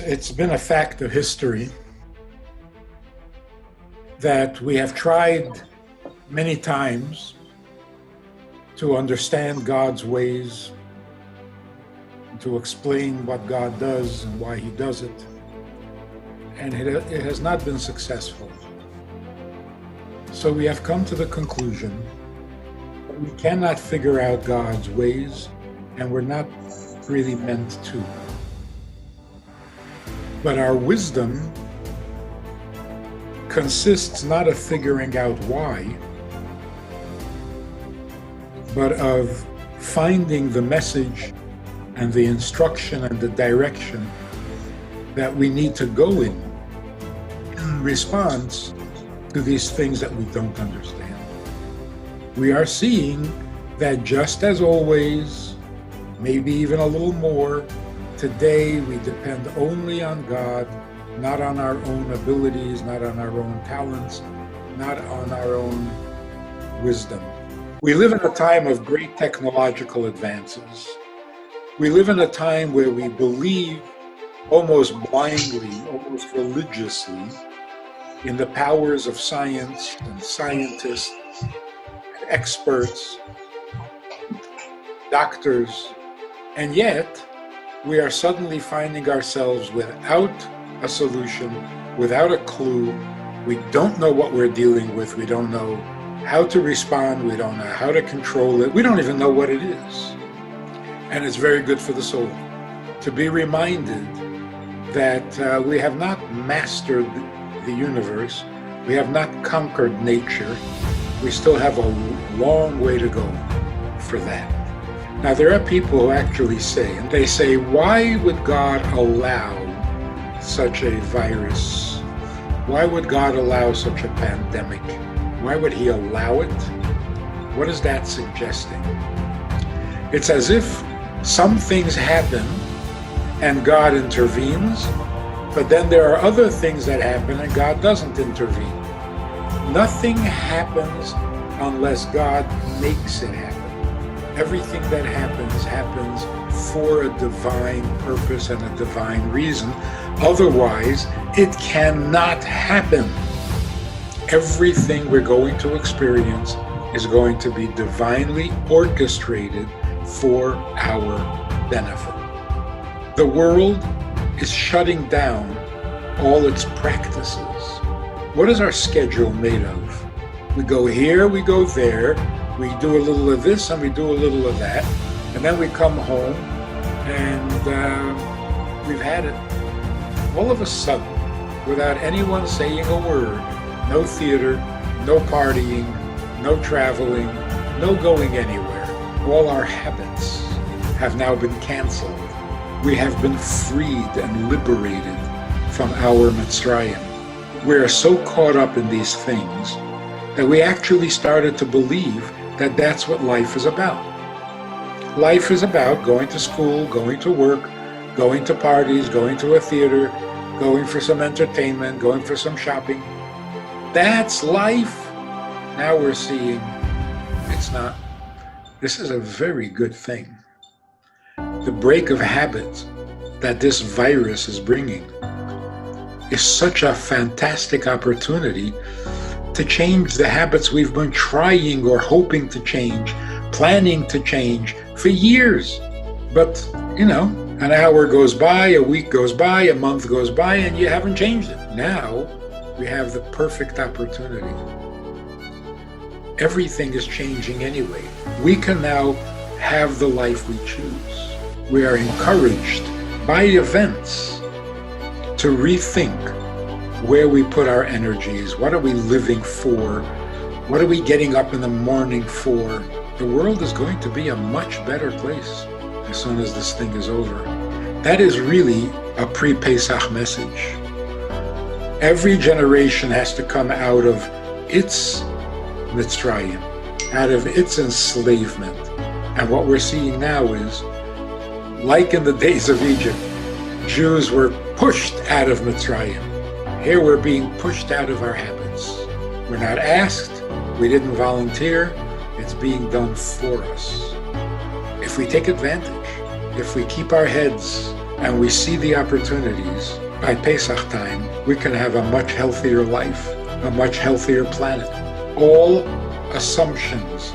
It's been a fact of history that we have tried many times to understand God's ways, to explain what God does and why He does it, and it has not been successful. So we have come to the conclusion that we cannot figure out God's ways, and we're not really meant to. But our wisdom consists not of figuring out why, but of finding the message and the instruction and the direction that we need to go in response to these things that we don't understand. We are seeing that just as always, maybe even a little more, today we depend only on God, not on our own abilities, not on our own talents, not on our own wisdom. We live in a time of great technological advances. We live in a time where we believe almost blindly, almost religiously, in the powers of science and scientists, and experts, doctors, and yet we are suddenly finding ourselves without a solution, without a clue. We don't know what we're dealing with. We don't know how to respond. We don't know how to control it. We don't even know what it is. And it's very good for the soul to be reminded that we have not mastered the universe. We have not conquered nature. We still have a long way to go for that. Now, there are people who actually say, and they say, why would God allow such a virus? Why would God allow such a pandemic? Why would He allow it? What is that suggesting? It's as if some things happen and God intervenes, but then there are other things that happen and God doesn't intervene. Nothing happens unless God makes it happen. Everything that happens for a divine purpose and a divine reason. Otherwise, it cannot happen. Everything we're going to experience is going to be divinely orchestrated for our benefit. The world is shutting down all its practices. What is our schedule made of? We go here, we go there, we do a little of this and we do a little of that, and then we come home and we've had it. All of a sudden, without anyone saying a word, no theater, no partying, no traveling, no going anywhere. All our habits have now been canceled. We have been freed and liberated from our Mitzrayim. We are so caught up in these things that we actually started to believe that that's what life is about. Life is about going to school, going to work, going to parties, going to a theater, going for some entertainment, going for some shopping. That's life. Now we're seeing it's not. This is a very good thing. The break of habits that this virus is bringing is such a fantastic opportunity to change the habits we've been trying or hoping to change, planning to change for years. But, an hour goes by, a week goes by, a month goes by, and you haven't changed it. Now, we have the perfect opportunity. Everything is changing anyway. We can now have the life we choose. We are encouraged by events to rethink where we put our energies. What are we living for? What are we getting up in the morning for? The world is going to be a much better place as soon as this thing is over. That is really a pre-Pesach message. Every generation has to come out of its Mitzrayim, out of its enslavement. And what we're seeing now is, like in the days of Egypt, Jews were pushed out of Mitzrayim. Here we're being pushed out of our habits. We're not asked, we didn't volunteer, it's being done for us. If we take advantage, if we keep our heads and we see the opportunities, by Pesach time, we can have a much healthier life, a much healthier planet. All assumptions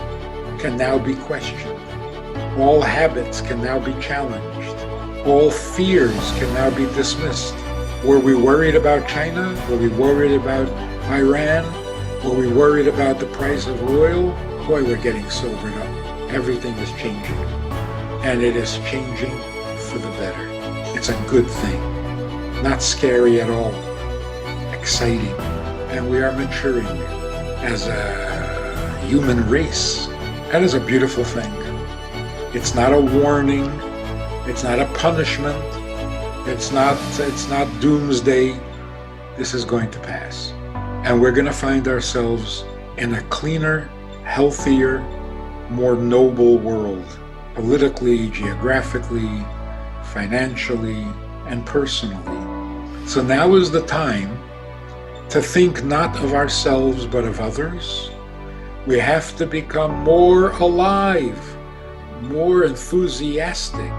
can now be questioned. All habits can now be challenged. All fears can now be dismissed. Were we worried about China? Were we worried about Iran? Were we worried about the price of oil? Boy, we're getting sobered up. Everything is changing. And it is changing for the better. It's a good thing. Not scary at all. Exciting. And we are maturing as a human race. That is a beautiful thing. It's not a warning. It's not a punishment. It's not doomsday. This is going to pass. And we're going to find ourselves in a cleaner, healthier, more noble world. Politically, geographically, financially, and personally. So now is the time to think not of ourselves but of others. We have to become more alive, more enthusiastic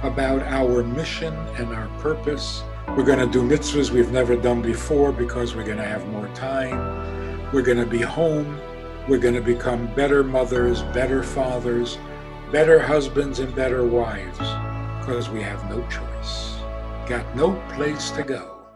about our mission and our purpose. We're going to do mitzvahs we've never done before because we're going to have more time. We're going to be home. We're going to become better mothers, better fathers, better husbands, and better wives because we have no choice. Got no place to go.